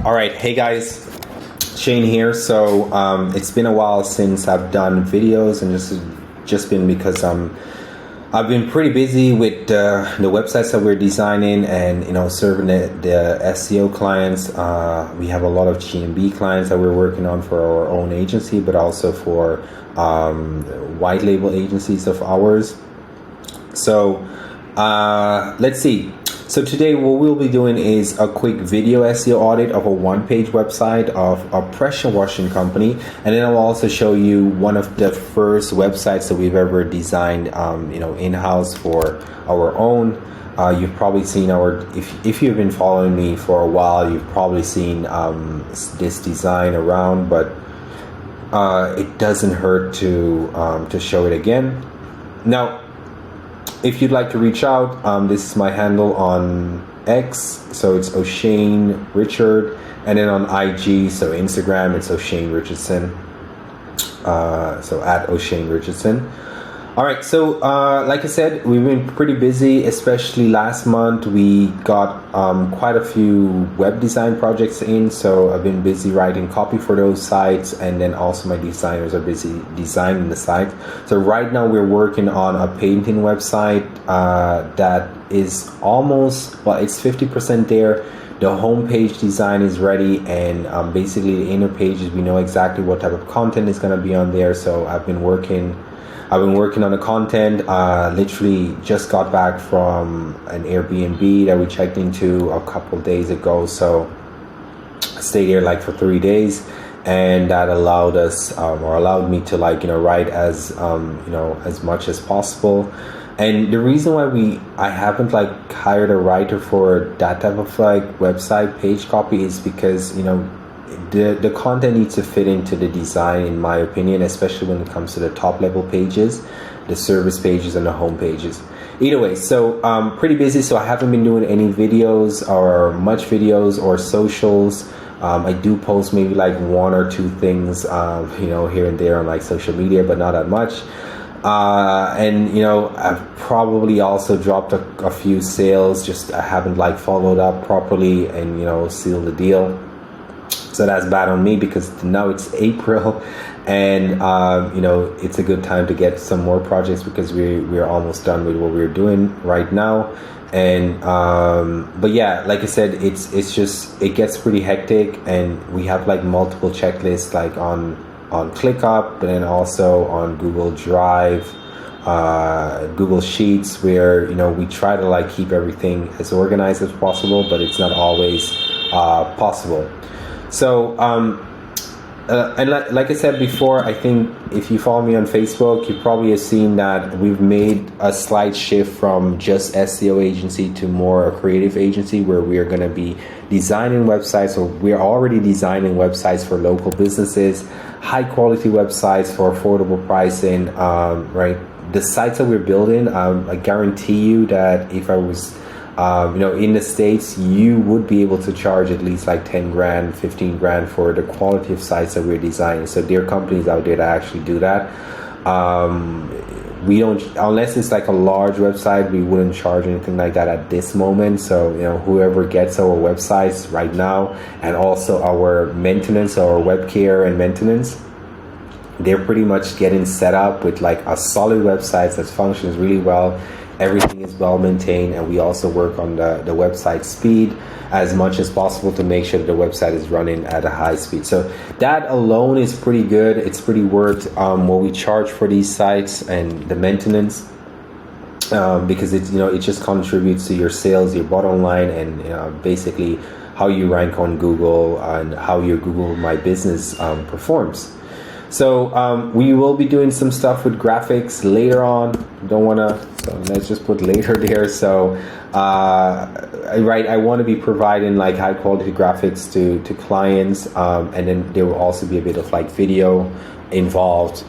All right, hey guys, Shane here. So it's been a while since I've done videos, and this has just been because I've been pretty busy with the websites that we're designing and serving the SEO clients. We have a lot of GMB clients that we're working on for our own agency, but also for white label agencies of ours. So let's see. So today what we'll be doing is a quick video SEO audit of a one-page website of a pressure washing company, and then I'll also show you one of the first websites that we've ever designed, in-house for our own. You've probably seen if you've been following me for a while, you've probably seen this design around, but it doesn't hurt to show it again. Now, if you'd like to reach out, this is my handle on X, so it's O'Shane Richard, and then on IG, so Instagram, it's O'Shane Richardson, so at O'Shane Richardson. All right, so like I said, we've been pretty busy, especially last month. We got quite a few web design projects in, so I've been busy writing copy for those sites, and then also my designers are busy designing the site. So right now we're working on a painting website that is almost, it's 50% there. The homepage design is ready, and basically the inner pages, we know exactly what type of content is going to be on there. So I've been working on the content. Literally just got back from an Airbnb that we checked into a couple of days ago. So I stayed there like for 3 days, and that allowed us allowed me to write as much as possible. And the reason why I haven't hired a writer for that type of website page copy is because the content needs to fit into the design, in my opinion, especially when it comes to the top level pages, the service pages, and the home pages. Either way, so pretty busy, so I haven't been doing any videos or much videos or socials. I do post maybe one or two things here and there on social media, but not that much. And I've probably also dropped a few sales, just I haven't followed up properly and sealed the deal. So that's bad on me, because now it's April, and it's a good time to get some more projects, because we're almost done with what we're doing right now. And but yeah, like I said, it gets pretty hectic, and we have multiple checklists on ClickUp, and then also on Google Drive, Google Sheets, where we try to keep everything as organized as possible, but it's not always possible. So, and like I said before, I think if you follow me on Facebook, you probably have seen that we've made a slight shift from just SEO agency to more a creative agency, where we are going to be designing websites, or we're already designing websites for local businesses, high quality websites for affordable pricing, right? The sites that we're building, I guarantee you that if I was in the States, you would be able to charge at least 10 grand, 15 grand for the quality of sites that we're designing. So there are companies out there that actually do that. We don't, unless it's a large website, we wouldn't charge anything like that at this moment. So, whoever gets our websites right now, and also our maintenance, our web care and maintenance, they're pretty much getting set up with a solid website that functions really well. Everything is well maintained, and we also work on the website speed as much as possible to make sure that the website is running at a high speed. So that alone is pretty good. It's pretty worth what we charge for these sites and the maintenance, because it just contributes to your sales, your bottom line, and basically how you rank on Google and how your Google My Business performs. So we will be doing some stuff with graphics later on. So let's just put later there. So I want to be providing high quality graphics to clients, and then there will also be a bit of video involved.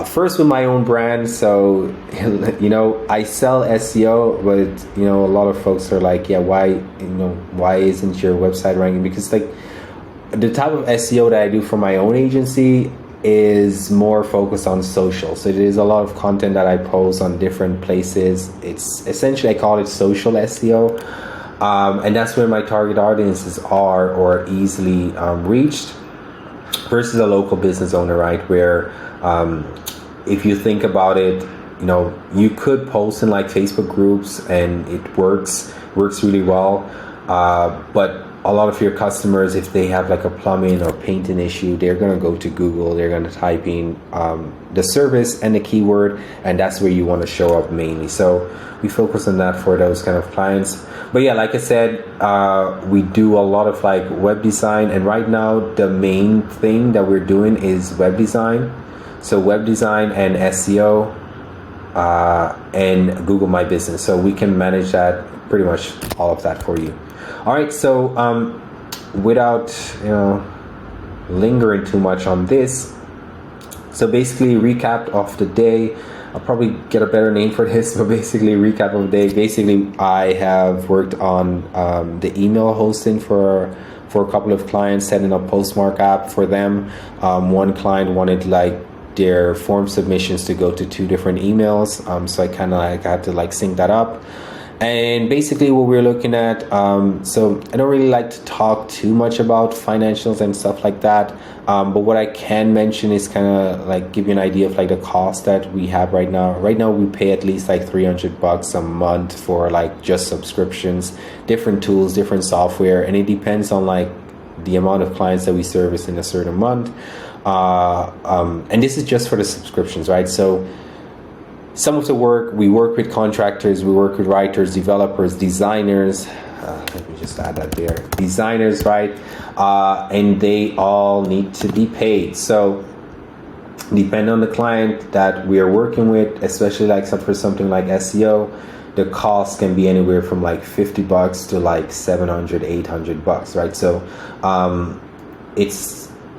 First with my own brand. So I sell SEO, but a lot of folks are why isn't your website ranking? Because the type of SEO that I do for my own agency is more focused on social. So there's a lot of content that I post on different places. It's essentially, I call it social SEO. And that's where my target audiences are or easily reached, versus a local business owner, right? Where if you think about it, you know, you could post in like Facebook groups and it works really well. But a lot of your customers, if they have like a plumbing or painting issue, they're going to go to Google, they're going to type in the service and the keyword, and that's where you want to show up mainly. So we focus on that for those kind of clients. But yeah, like I said, we do a lot of like web design, and right now the main thing that we're doing is web design. So web design and SEO and Google My Business. So we can manage that, pretty much all of that for you. All right, so without lingering too much on this, so basically recap of the day. I'll probably get a better name for this, but basically recap of the day. Basically, I have worked on the email hosting for a couple of clients, setting up Postmark app for them. One client wanted like their form submissions to go to 2 different emails, so I kind of like had to like sync that up. And basically what we're looking at, so I don't really like to talk too much about financials and stuff like that, but what I can mention is kind of like give you an idea of like the cost that we have right now. Right now we pay at least like $300 a month for like just subscriptions, different tools, different software, and it depends on like the amount of clients that we service in a certain month. And this is just for the subscriptions, right? So some of the work, we work with contractors, we work with writers, developers, designers, let me just add that there, designers, right? And they all need to be paid. So depending on the client that we are working with, especially like for something like SEO, the cost can be anywhere from like $50 to like $700, $800, right? So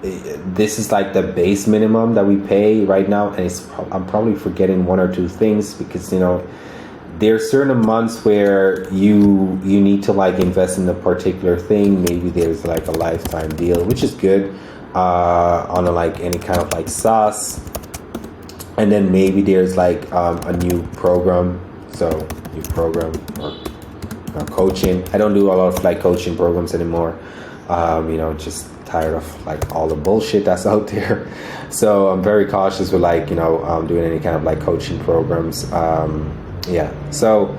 this is like the base minimum that we pay right now, and I'm probably forgetting 1 or 2 things, because there are certain months where you need to like invest in a particular thing. Maybe there's like a lifetime deal, which is good on like any kind of like SaaS, and then maybe there's like a new program, or coaching. I don't do a lot of like coaching programs anymore. Just tired of like all the bullshit that's out there. So I'm very cautious with like, doing any kind of like coaching programs. So,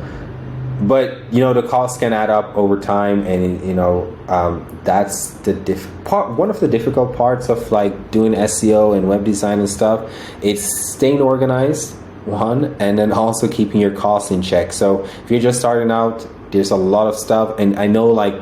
but the costs can add up over time, and that's the one of the difficult parts of like doing SEO and web design and stuff. It's staying organized, one, and then also keeping your costs in check. So if you're just starting out, there's a lot of stuff, and I know like,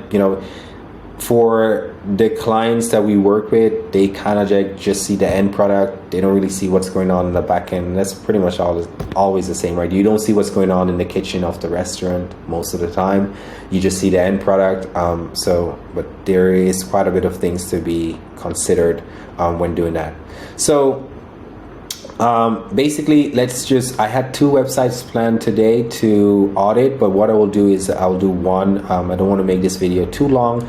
for the clients that we work with, they kind of just see the end product. They don't really see what's going on in the back end. That's pretty much always the same, right? You don't see what's going on in the kitchen of the restaurant most of the time. You just see the end product. But there is quite a bit of things to be considered when doing that. So basically, I had 2 websites planned today to audit, but what I will do is I'll do one. I don't want to make this video too long.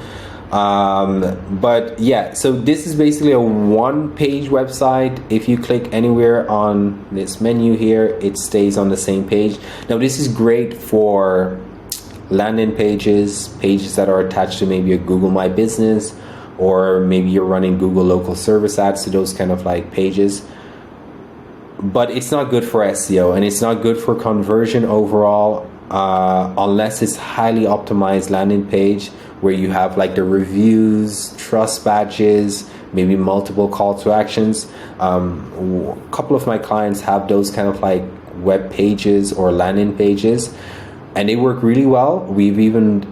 But yeah, so this is basically a 1-page website. If you click anywhere on this menu here, it stays on the same page. Now this is great for landing pages that are attached to maybe a Google My Business, or maybe you're running Google local service ads to those kind of like pages. But it's not good for SEO, and it's not good for conversion overall, unless it's highly optimized landing page where you have like the reviews, trust badges, maybe multiple call to actions. A couple of my clients have those kind of like web pages or landing pages, and they work really well. We've even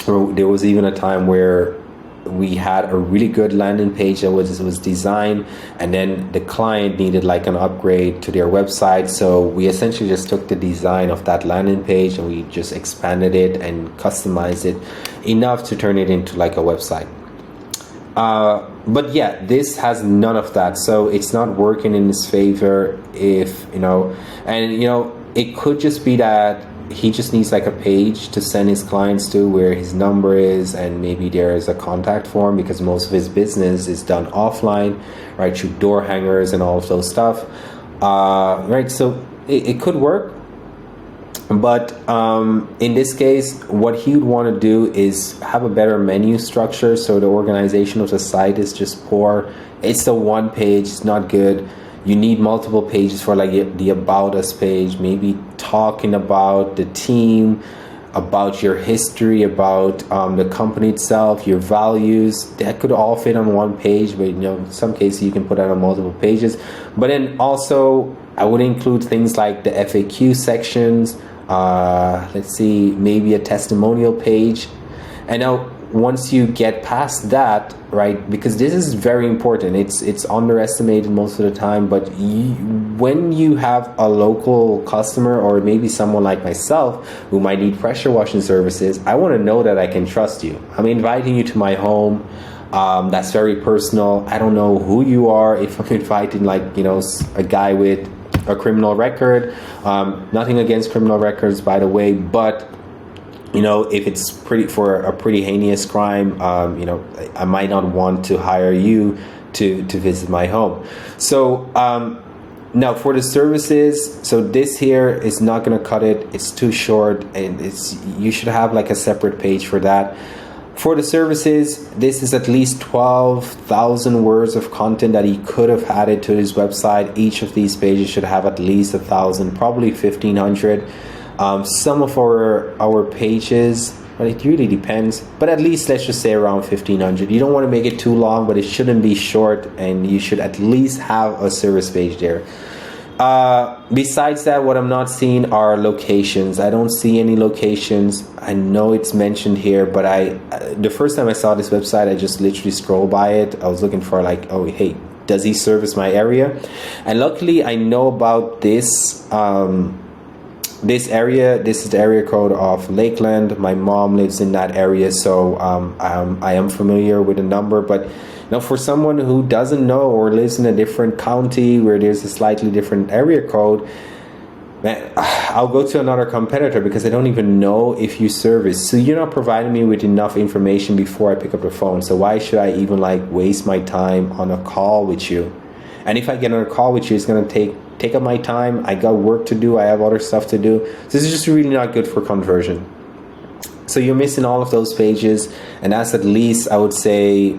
there was even a time where we had a really good landing page that was designed, and then the client needed like an upgrade to their website, so we essentially just took the design of that landing page and we just expanded it and customized it enough to turn it into like a website. But yeah, this has none of that, so it's not working in his favor. If it could just be that he just needs like a page to send his clients to where his number is, and maybe there is a contact form, because most of his business is done offline, right, through door hangers and all of those stuff, right? So it could work, But in this case, what he would want to do is have a better menu structure, so the organization of the site is just poor. It's the one page, it's not good. You need multiple pages for like the About Us page, maybe talking about the team, about your history, about the company itself, your values. That could all fit on one page, but in some cases you can put that on multiple pages. But then also I would include things like the FAQ sections, let's see, maybe a testimonial page. And now once you get past that, right, because this is very important, it's underestimated most of the time, but when you have a local customer or maybe someone like myself who might need pressure washing services, I want to know that I can trust you. I'm inviting you to my home. That's very personal. I don't know who you are. If I'm inviting like a guy with a criminal record, nothing against criminal records, by the way, but if it's for a pretty heinous crime, I might not want to hire you to visit my home. So now for the services, so this here is not going to cut it. It's too short, and you should have like a separate page for that. For the services, this is at least 12,000 words of content that he could have added to his website. Each of these pages should have at least 1,000, probably 1,500. Some of our pages, but it really depends. But at least let's just say around 1,500. You don't want to make it too long, but it shouldn't be short, and you should at least have a service page there. Besides that, what I'm not seeing are locations. I don't see any locations. I know it's mentioned here, but the first time I saw this website, I just literally scrolled by it. I was looking for like, oh, hey, does he service my area? And luckily I know about this this area. This is the area code of Lakeland. My mom lives in that area, so I am familiar with the number. But now, for someone who doesn't know or lives in a different county where there's a slightly different area code, man, I'll go to another competitor because I don't even know if you service. So you're not providing me with enough information before I pick up the phone. So why should I even waste my time on a call with you? And if I get on a call with you, it's going to take up my time. I got work to do. I have other stuff to do. This is just really not good for conversion. So you're missing all of those pages, and that's at least, I would say,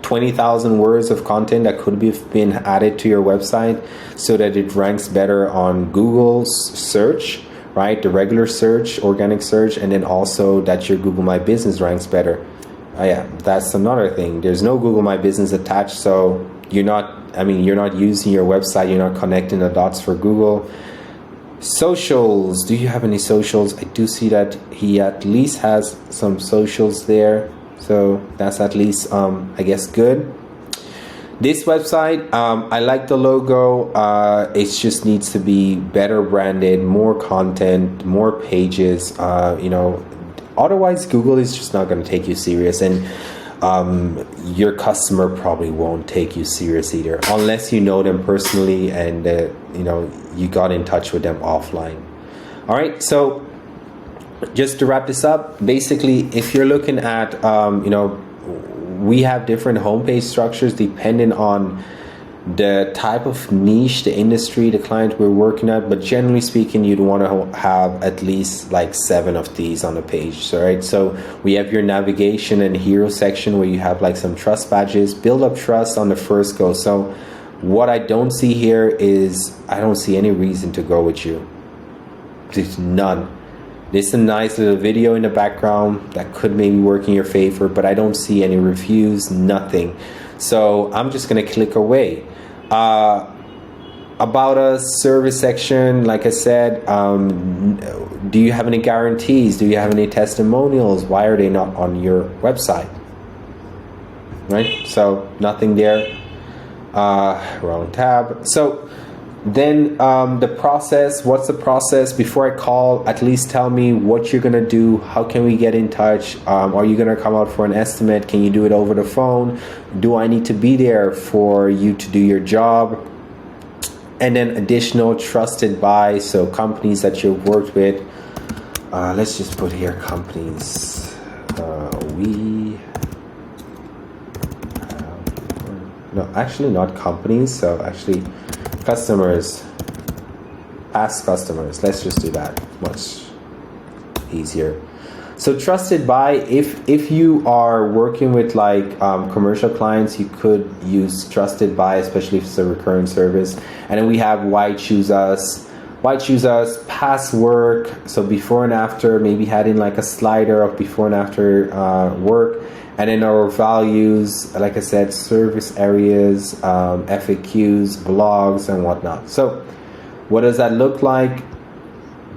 20,000 words of content that could have been added to your website so that it ranks better on Google's search, right? The regular search, organic search, and then also that your Google My Business ranks better. Yeah, that's another thing. There's no Google My Business attached, so you're not using your website, you're not connecting the dots for Google. Socials, do you have any socials? I do see that he at least has some socials there. So that's at least, I guess, good. This website, I like the logo. It just needs to be better branded, more content, more pages. Otherwise, Google is just not going to take you serious, and your customer probably won't take you serious either, unless you know them personally and you got in touch with them offline. All right, so just to wrap this up, basically, if you're looking at, we have different homepage structures depending on the type of niche, the industry, the client we're working at. But generally speaking, you'd want to have at least like 7 of these on the page. So, right, so we have your navigation and hero section where you have like some trust badges, build up trust on the first go. So what I don't see here is, I don't see any reason to go with you. There's none. There's a nice little video in the background that could maybe work in your favor, but I don't see any reviews, nothing. So I'm just going to click away. About Us, service section, like I said, do you have any guarantees? Do you have any testimonials? Why are they not on your website? Right? So nothing there. Wrong tab. So then the process, what's the process? Before I call, at least tell me what you're going to do. How can we get in touch? Are you going to come out for an estimate? Can you do it over the phone? Do I need to be there for you to do your job? And then additional trusted by, so companies that you've worked with. Let's just put here companies. No, actually not companies. So actually customers past customers. Let's just do that. Much easier. So trusted by, if you are working with like commercial clients, you could use trusted by, especially if it's a recurring service. And then we have why choose us. Why choose us, past work, so before and after, maybe adding like a slider of before and after work. And then our values, like I said, service areas, FAQs, blogs, and whatnot. So what does that look like?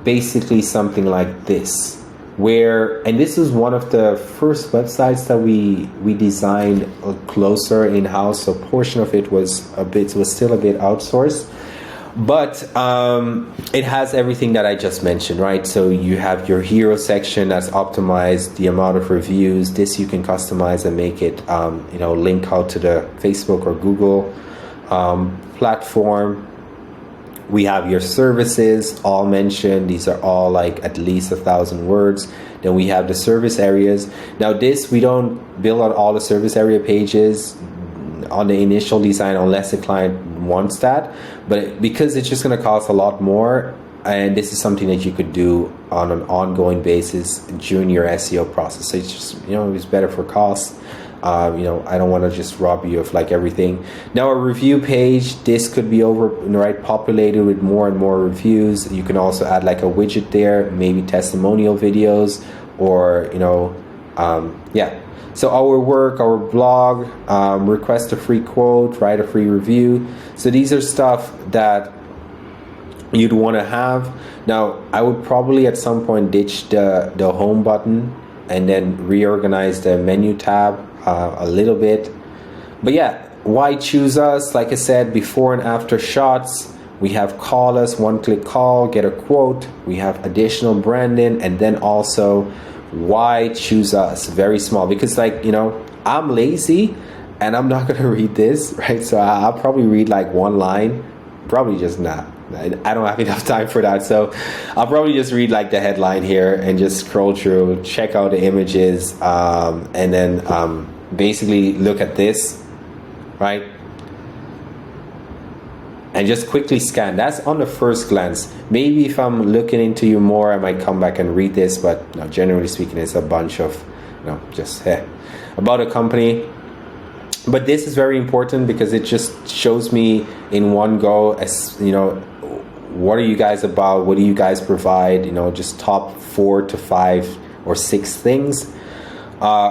Basically something like this, and this is one of the first websites that we designed closer in-house. So a portion of it was still a bit outsourced. But it has everything that I just mentioned, right? So you have your hero section that's optimized, the amount of reviews. This you can customize and make it, link out to the Facebook or Google platform. We have your services all mentioned. These are all like at least 1,000 words. Then we have the service areas. Now this, we don't build out all the service area pages on the initial design unless the client wants that, but because it's just going to cost a lot more, and this is something that you could do on an ongoing basis during your SEO process. So it's just, it's better for cost. I don't want to just rob you of like everything. Now a review page, this could be populated with more and more reviews. You can also add like a widget there, maybe testimonial videos, or So our work, our blog, request a free quote, write a free review. So these are stuff that you'd want to have. Now, I would probably at some point ditch the home button and then reorganize the menu tab a little bit. But yeah, why choose us? Like I said, before and after shots. We have call us, one-click call, get a quote. We have additional branding, and then also why choose us, very small, because I'm lazy and I'm not going to read this, right? So I'll probably read like one line, probably just not. I don't have enough time for that. So I'll probably just read like the headline here and just scroll through, check out the images, and then basically look at this, right? And just quickly scan. That's on the first glance. Maybe if I'm looking into you more, I might come back and read this, but generally speaking, it's a bunch of, about a company. But this is very important because it just shows me in one go, as what are you guys about? What do you guys provide? Just top 4 to 5 or 6 things.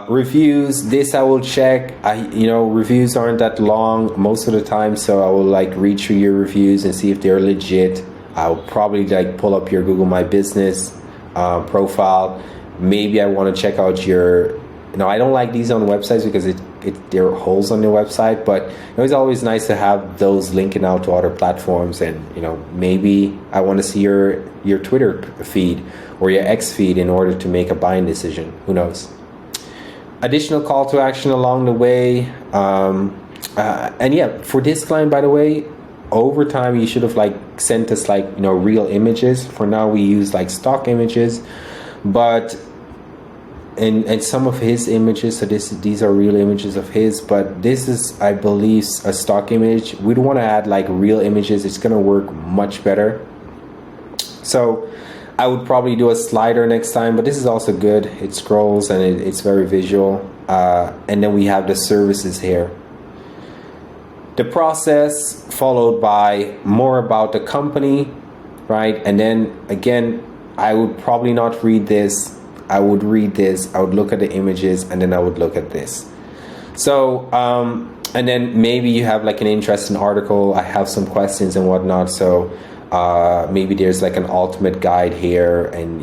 Reviews, this I will check. Reviews aren't that long most of the time, so I will read through your reviews and see if they're legit. I'll probably pull up your Google My Business profile. Maybe I want to check out your, I don't like these on websites because there are holes on the website, but it's always nice to have those linking out to other platforms. And maybe I want to see your Twitter feed or your X feed in order to make a buying decision. Who knows? Additional call to action along the way. And yeah, for this client, by the way, over time you should have sent us real images. For now we use stock images, but and some of his images, so these are real images of his, but this is, I believe, a stock image. We don't want to add real images. It's going to work much better. So I would probably do a slider next time, but this is also good. It scrolls and it's very visual. And then we have the services here. The process followed by more about the company, right? And then again, I would probably not read this. I would read this, I would look at the images, and then I would look at this. So, and then maybe you have an interesting article. I have some questions and whatnot. So maybe there's an ultimate guide here, and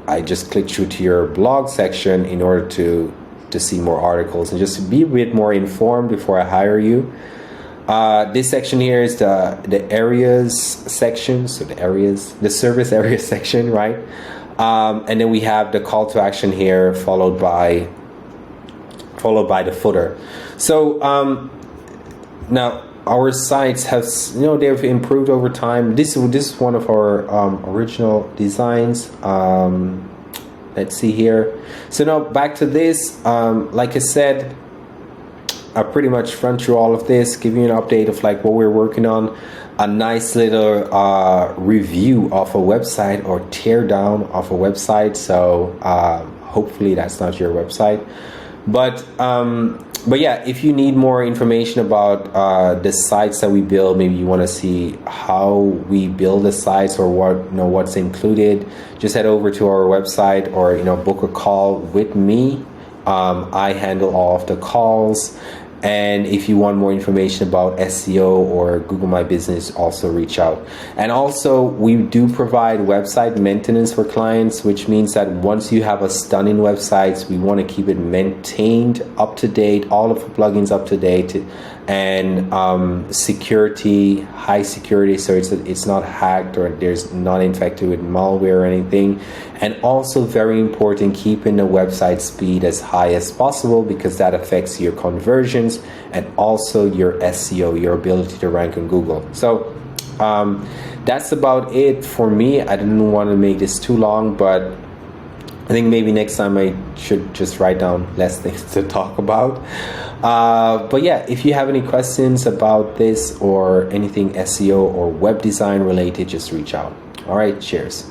I just click through to your blog section in order to see more articles and just be a bit more informed before I hire you. This section here is the areas section. So the service area section, right? And then we have the call to action here, followed by the footer. So now our sites have, they've improved over time. This is one of our original designs. Let's see here. So now back to this. Like I said, I pretty much run through all of this, give you an update of what we're working on. a nice little review of a website or tear down of a website. So hopefully that's not your website. But yeah, if you need more information about the sites that we build, maybe you want to see how we build the sites or what's included, just head over to our website or book a call with me. I handle all of the calls. And if you want more information about SEO or Google My Business, also reach out. And also, we do provide website maintenance for clients, which means that once you have a stunning website, we want to keep it maintained up to date, all of the plugins up to date, and security, high security, so it's not hacked or there's not infected with malware or anything. And also, very important, keeping the website speed as high as possible, because that affects your conversions and also your SEO, your ability to rank on Google. So that's about it for me. I didn't want to make this too long, but I think maybe next time I should just write down less things to talk about. But yeah, if you have any questions about this or anything SEO or web design related, just reach out. All right, cheers.